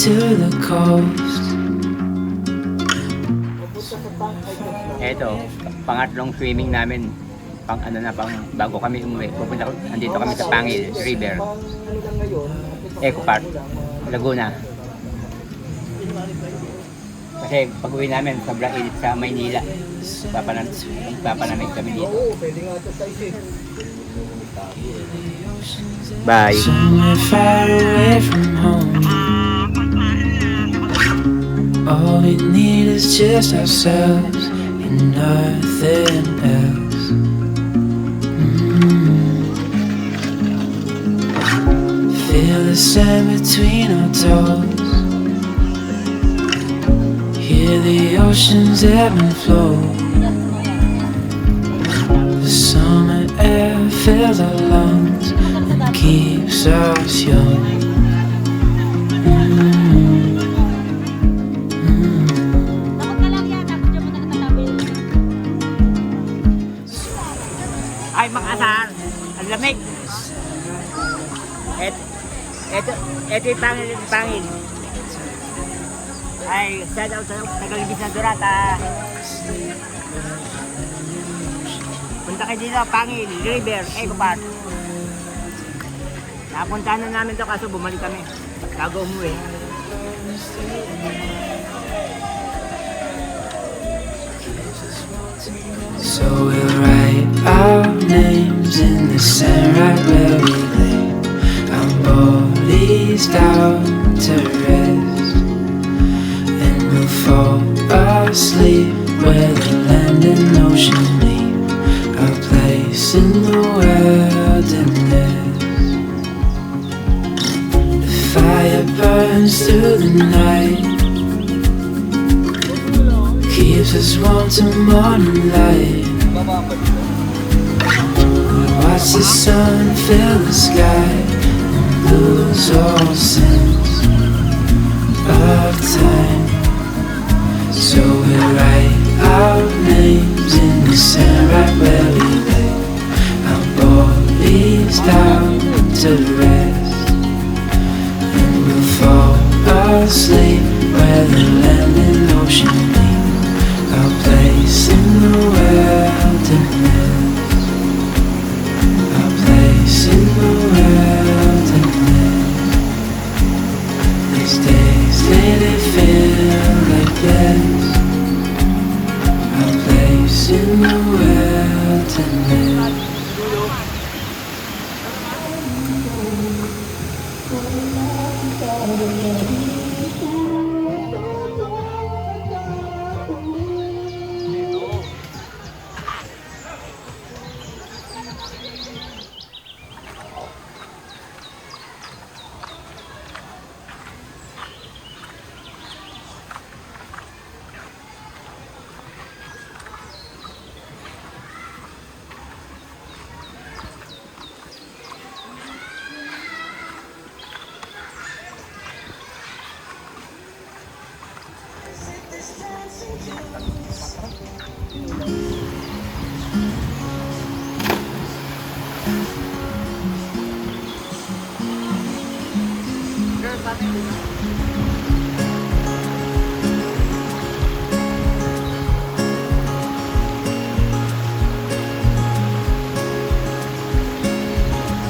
to the coast. Eto, pangatlong swimming namin. Pang ano na, pang bago kami umuwi. Andito kami sa Pangil River. Eco Park, Laguna. Kasi pag uwi namin, sobrang init sa Maynila. Papanamig kami dito. Bye! Somewhere far away from home. All we need is just ourselves and nothing else. Feel the sand between our toes. Hear the oceans ebb and flow. The summer air fills our lungs and keeps us young. Ay, makasar! Ang lamig! Ito yung pangil. Ay, shout out sa Tagalibis na Durata. Punta kayo dito, Pangil, River, Eco Park. Napuntahan na namin to kaso bumalik kami. Bago umuwi. So we'll write our names in the sand right where we lay, our bodies down to rest, and we'll fall asleep where the land and ocean meet, our place in the wilderness. The fire burns through the night, keeps us warm till morning light. We watch the sun fill the sky and lose all sense of time. So we write our names in the sand right where we lay, our bodies down to rest, and we'll fall asleep where the land and ocean meet, our place in the wilderness, our place in the wilderness. These days lately feel like this, our place in the wilderness.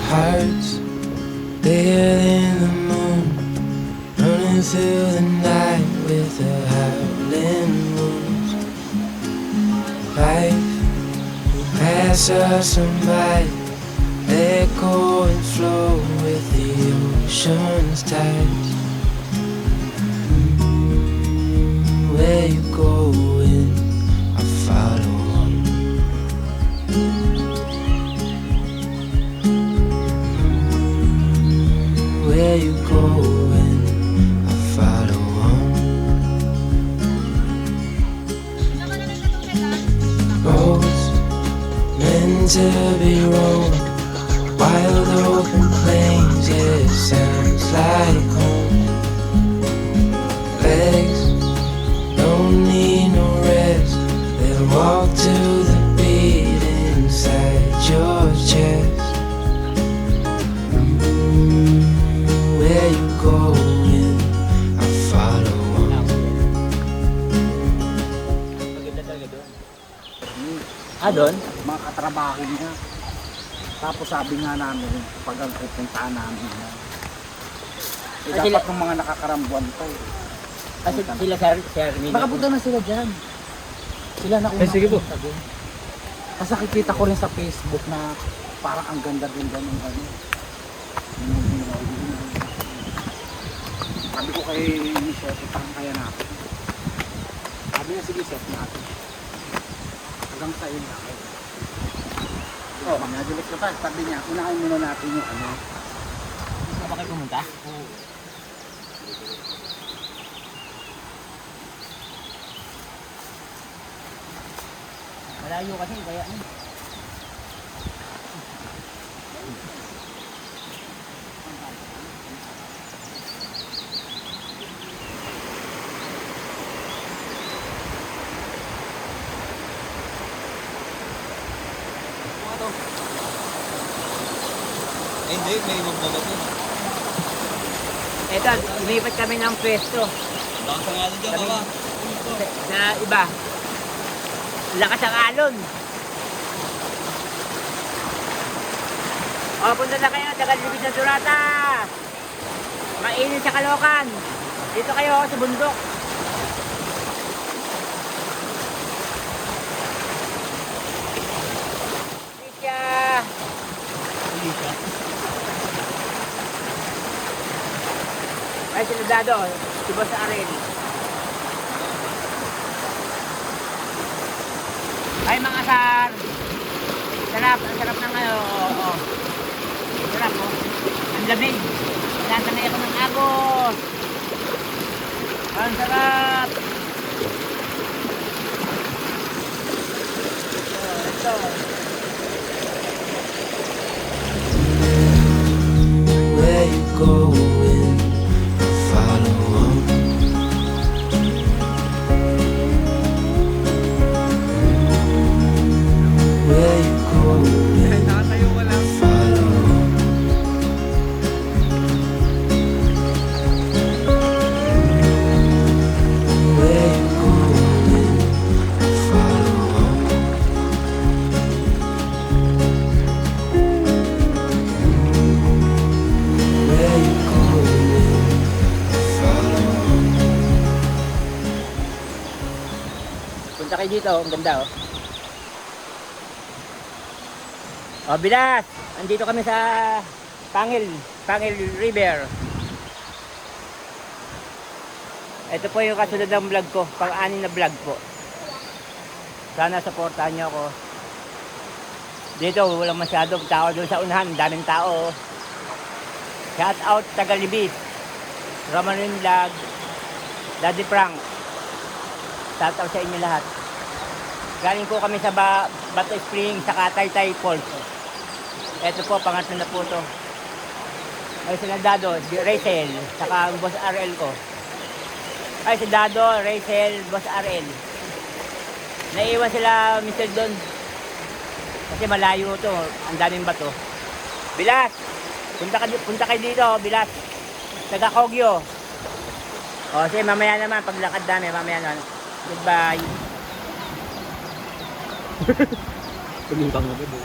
Hearts bigger than the moon, running through the night with a howling wounds. Life will pass us on by, let go and flow with the ocean's tides. Where you going, I follow on. Where you going, I follow on. Roads meant to be roamed, wild open plains, yeah, it sounds like home. Legs don't need no rest, they'll walk to the beat inside your chest. Where you going, I doon? Mga katrabaho niya. Tapos sabi nga namin, pag ang pupuntaan namin na. Ah, Dapat ng mga nakakarambuan to. Kasi sila Sir Herminio. Baka punta na sila dyan. Sila na una. sige po. Kasi nakikita ko rin sa Facebook na parang ang ganda-ganda ng ano. Sabi ko kay Michelle, parang kaya natin. Sabi niya, sige, set natin. Hanggang sa yun na. Oh, nadulit ko pa. Sabi niya, unahin muna natin yung ano. Gusto ba kayo pumunta? Malayo kasi, kaya ano. Hindi, may magbabato. Eto, lumipat kami ng pwesto. Baka nga dyan, Kami, baka. sa iba. Lakas ang alon. O, punta na kayo, Tagalibid ng Durata. Mainit sa Caloocan. Dito kayo sa bundok. Alicia. Ay, sinadado. Si Boss Arel. Ay, mga sar. Sarap, ang sarap ng ano. Oo. Sarap, oh. Ang lamig. Natanay ako ng agos. Ang sarap. Ito. Where you going? Follow on. Where you going? Follow on. Where you going? Follow on. Where you going? Follow on. Punta kayo dito, ang ganda, oh. Oh, bilas! Andito kami sa Pangil River. Ito po yung kasunod ng vlog ko, pang-anim na vlog po. Sana supportahan niyo ako. Dito, walang masyadong tao doon sa unahan, daming tao. Shout out Tagalibid, Ramanin Vlog, Daddy Frank. Shout out sa inyo lahat. Galing po kami sa Bato Spring sa Taytay Falls. Ito po, pangatlo na po to. Ay, sila Dado, Rachel, saka ang Boss RL ko. Ay, si Dado, Rachel, Boss RL. Naiiwan sila Mr. Don. Kasi malayo to, ang daming bato. Bilas! Punta kayo dito, Bilas. Taga Kogyo. O, sige, mamaya naman, paglakad namin, mamaya naman. Goodbye. Pagintang na ba?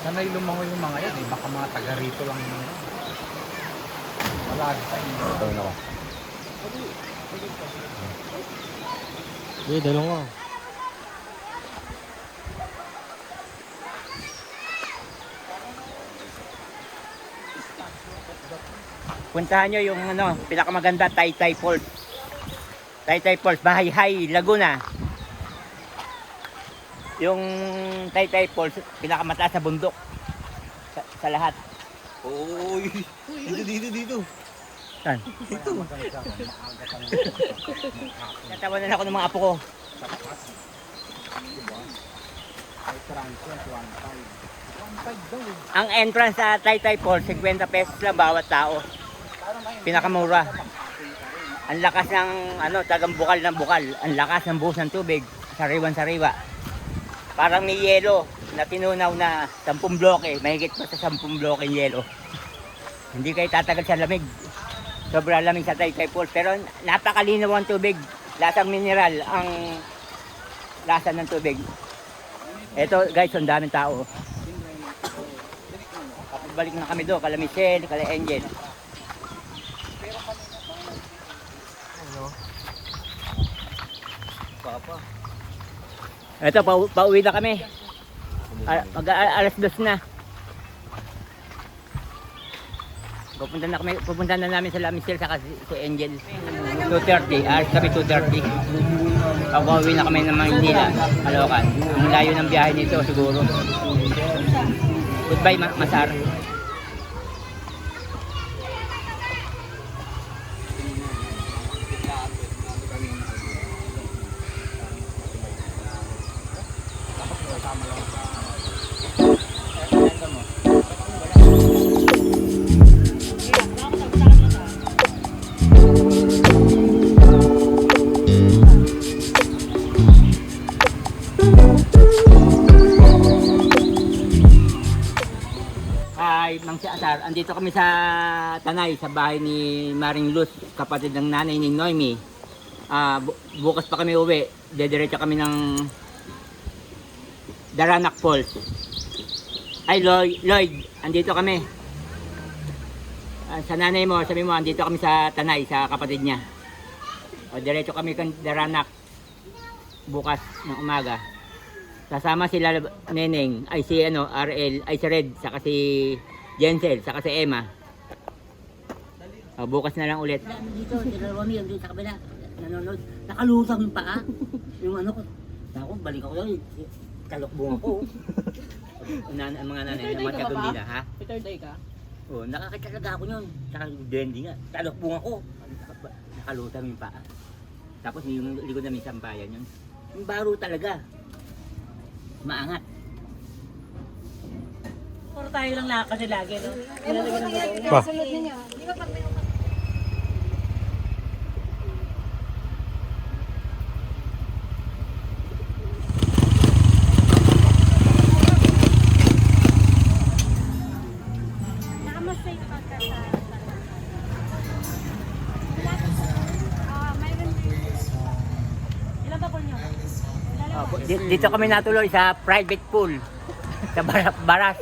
Sanay lumangoy yung mga yan eh. Baka mga taga rito lang yung mga. Wala sa inyo. Ito na ko. Hindi, dalong ko. Puntahan nyo yung ano, pinakamaganda, Taytay Falls. Taytay Falls, Bahay-Hay, Laguna. Yung Taytay Falls, pinakamataas sa bundok. Sa lahat. Uy! Dito. Saan? Ito. Natawanan ako ng mga apo ko. May transient, 1.5. 1.5 daw eh. Ang entrance sa Taytay Falls, 50 pesos lang bawat tao. Pinakamura. Ang lakas ng ano, tagang bukal ng bukal. Ang lakas ng buhos ng tubig. Sariwan-sariwa. Parang may yelo na tinunaw na 10 bloke. Mahigit pa sa 10 bloke yung yelo. Hindi kayo tatagal sa lamig. Sobrang lamig sa Taytay Falls. Pero napakalinaw ang tubig. Lasang mineral ang lasa ng tubig. Ito guys, ang daming tao. Kapag balik na kami doon, kala Michelle, kala Angel. Papa. Ito, pauwi na kami. Alas 2 na. Pupunta na namin sa La Michelle saka si Angel. 2:30, alas kami 2:30. Pauwi na kami ng Maynila, Caloocan. Ang layo ng biyahe nito siguro. Goodbye, Masar. Hi, Mang si Asar. Andito kami sa Tanay, sa bahay ni Maring Luz, kapatid ng nanay ni Noemi. Bukas pa kami uwi. Dediretso kami ng Daranac Falls. Ay, Lloyd, andito kami. Sa nanay mo, sabi mo, andito kami sa Tanay, sa kapatid niya. Diretso kami kang Daranac bukas ng umaga. Kasama sila Neneng, ay si RL, ay si Red, saka si Jensel, saka si Emma. Bukas na lang ulit. Dito, sila Romy, yung dito sa kabila, nanonood. Nakalusang yung paa. Yung ano ko. Ako, balik ako doon. Talokbong ako. Ang mga nanay, ang mga kagundila, ha? Third day ka? Oo, nakakita talaga ako yun. Saka Dendi nga, talokbong ako. Nakalusang yung paa. Tapos yung likod namin sampayan yun. Yung baro talaga. Maangat. Puro tayo lang lakad lagi, no? Pa. Sunod ninyo. Di ba pag may nakamasay pa ka sa mayroon ilan ba po nyo? Dito kami natuloy sa private pool. Sa Baras.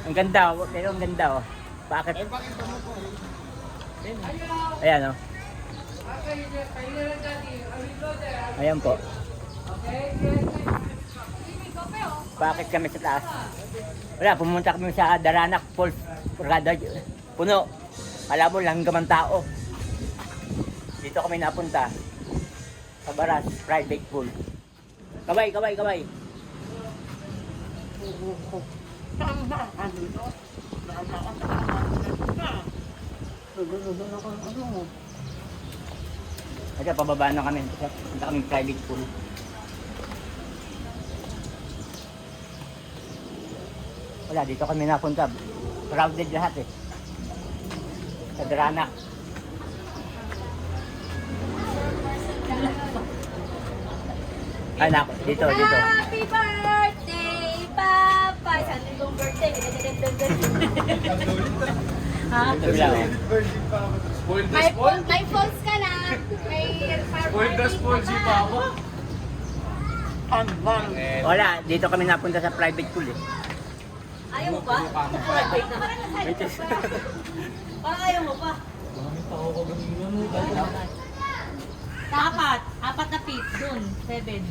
Ang ganda, pero ang ganda oh. Bakit? Ayan oh. Ayan po. Bakit kami sa taas? Wala, pumunta kami sa Daranac Falls. Puno. Alam mo, langgam ang tao. Dito kami napunta. Sa Baras, private pool. Kabay, kabay, kabay. Kasi pababa na kami. Punta kami private pool. Wala, dito kami napunta. Crowded lahat eh. Sa Daranac. Ay, nako. Dito, dito. Happy birthday, Papa! Saan yung birthday? Ha? Dito lang oh. May falls ka na. May birthday si Papa. Wala, dito kami napunta sa private pool eh. Ayaw mo pa? Parang ayaw mo pa. Apat na feet dun, 7.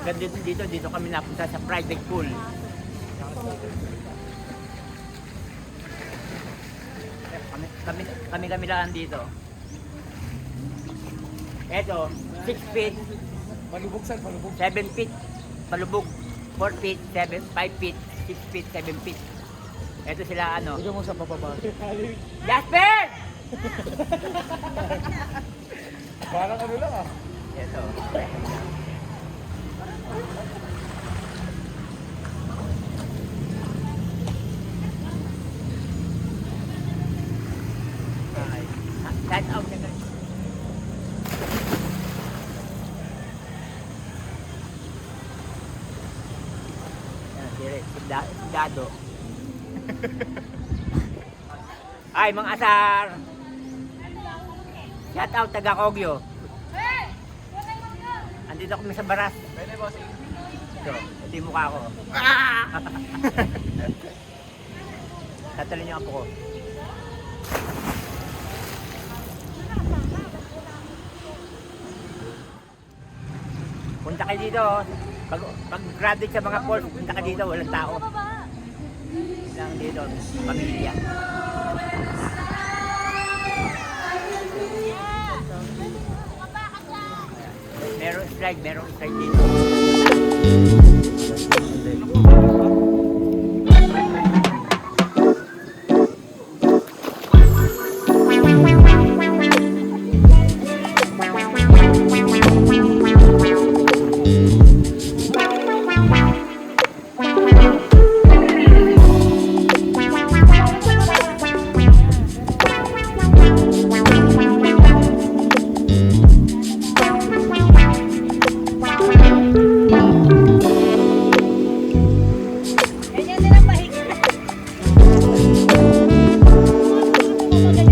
Ganda dito kami napunta sa private pool. Kami lang dito. Eto, 6 feet, Palubog sir, palubog. 7 feet, palubog, 4 feet, 7, 5 feet, 6 feet, 7 feet. Eto sila ano. Bigyan mo sa pababa. Jasper! Parang ano lang ah. Eto. Ay, shout out na guys. Si Dado. Ay, mga asar. Shout out taga Kogyo. Andito kami sa Baras. Pwede bossing. Ito, ito yung mukha ko. Tatalon yung apo ko. Punta kayo dito. Pag graduate sa mga falls, punta ka dito, walang tao. Lang dito, pamilya. Merong slide dito. Ganyan nila pahinga. Ganyan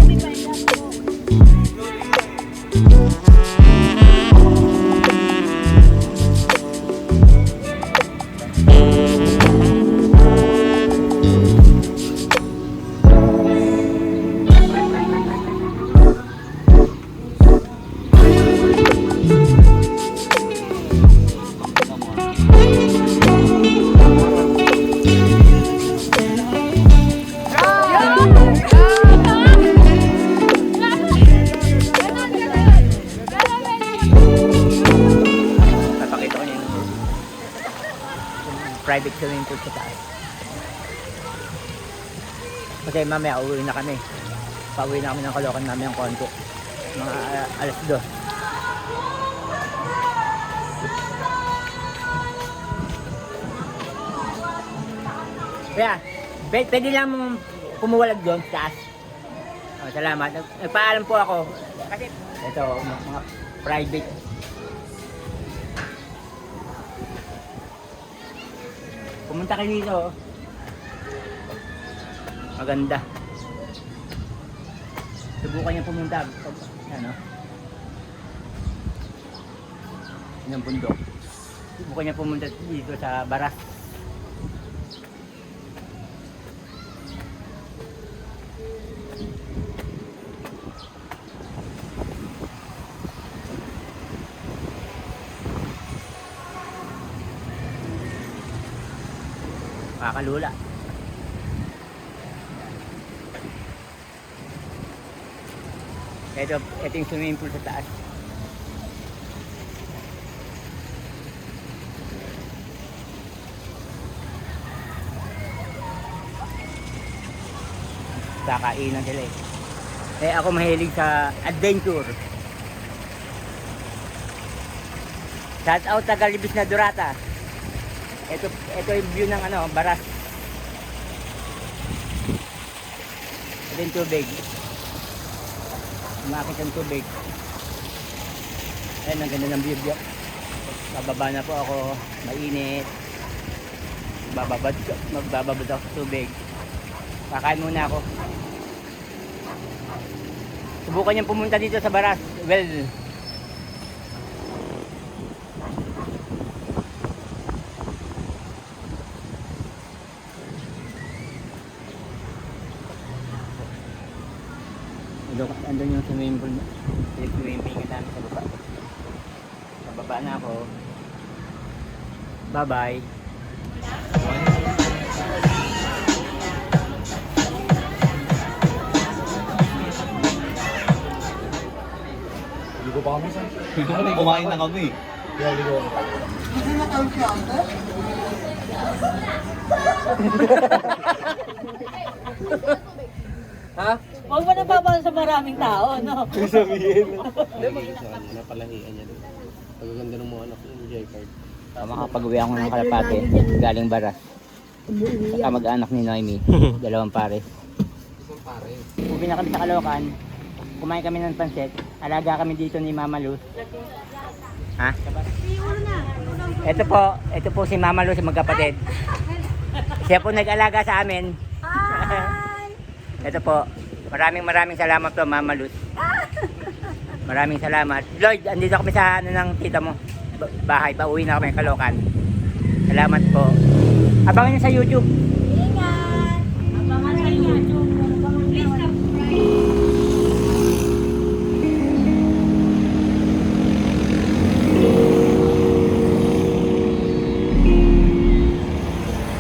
may pahinga. Papakita ko niya yung private swimming pool sa taas. Kasi mamaya uuwi na kami. Pauwi na kami ng Caloocan namin ng konti. Mga alas 2. Kaya, pwede lang mong pumuwalag doon sa taas. Oh, salamat. Nagpaalam po ako. Kasi ito, mga private. Pumunta kayo dito. Maganda. Subukan niyo pumunta. Ano? Yung bundok. Subukan niyo pumunta dito sa Baras. Kakalula. Ito yung swimming pool sa taas. Kakainan sila eh. Eh ako mahilig sa adventure. Shout out Tagalibis na Durata. Ito yung view ng ano, Baras. Ito yung tubig. Umakit ang tubig. Ayun, ang ganda ng view. Bababa na po ako. Mainit. Magbababad ako sa tubig. Kakain muna ako. Subukan niyang pumunta dito sa Baras. Well, andun yung swimming pool. Yung swimming pool namin sa baba. Sa baba Baba na ako. Bye-bye. Kumain na kami. Huwag mo napapala sa maraming tao, no? Makapag-uwi ako ng Kalapate, galing Baras. Saka mag-anak ni Noemi, dalawang pares. Uwi na kami sa Caloocan, kumain kami ng pansit, alaga kami dito ni Mama Luz. Ha? Ito po si Mama Luz, magkapatid. Siya po nag-alaga sa amin. Ito po, maraming salamat po Mama Luz. Maraming salamat. Lloyd, andito kami sa ano ng tita mo. Bahay, pauwi na kami Caloocan. Salamat po. Abangan niyo sa YouTube. Ingat! Abangan sa YouTube.